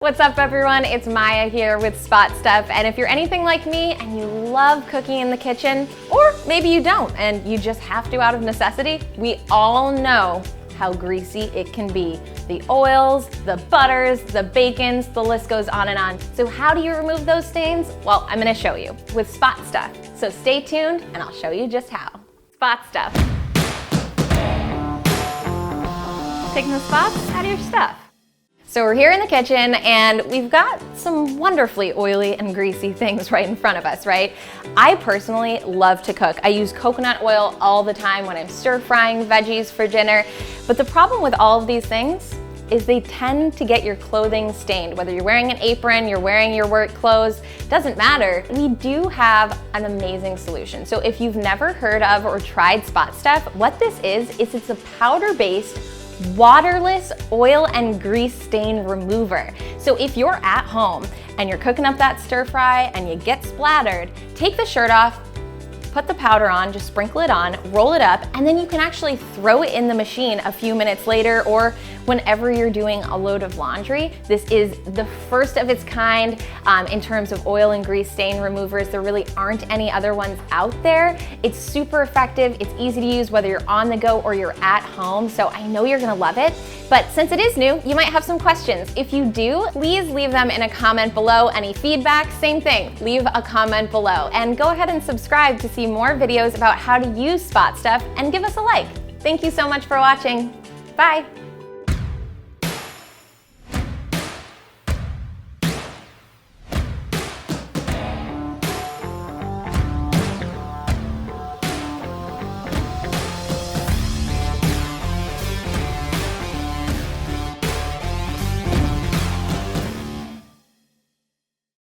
What's up everyone, it's Maya here with Spot Stuff, and if you're anything like me and you love cooking in the kitchen, or maybe you don't and you just have to out of necessity, we all know how greasy it can be. The oils, the butters, the bacons, the list goes on and on. So how do you remove those stains? Well, I'm gonna show you with Spot Stuff. So stay tuned and I'll show you just how. Spot Stuff. Taking the spots out of your stuff. So we're here in the kitchen and we've got some wonderfully oily and greasy things right in front of us, right? I personally love to cook. I use coconut oil all the time when I'm stir frying veggies for dinner. But the problem with all of these things is they tend to get your clothing stained. Whether you're wearing an apron, you're wearing your work clothes, doesn't matter. We do have an amazing solution. So if you've never heard of or tried Spot Stuff, what this is it's a powder-based waterless oil and grease stain remover. So if you're at home and you're cooking up that stir fry and you get splattered, take the shirt off, put the powder on, just sprinkle it on, roll it up, and then you can actually throw it in the machine a few minutes later or whenever you're doing a load of laundry. This is the first of its kind in terms of oil and grease stain removers. There really aren't any other ones out there. It's super effective. It's easy to use whether you're on the go or you're at home. So I know you're gonna love it. But since it is new, you might have some questions. If you do, please leave them in a comment below. Any feedback, same thing, leave a comment below. And go ahead and subscribe to see more videos about how to use Spot Stuff and give us a like. Thank you so much for watching. Bye.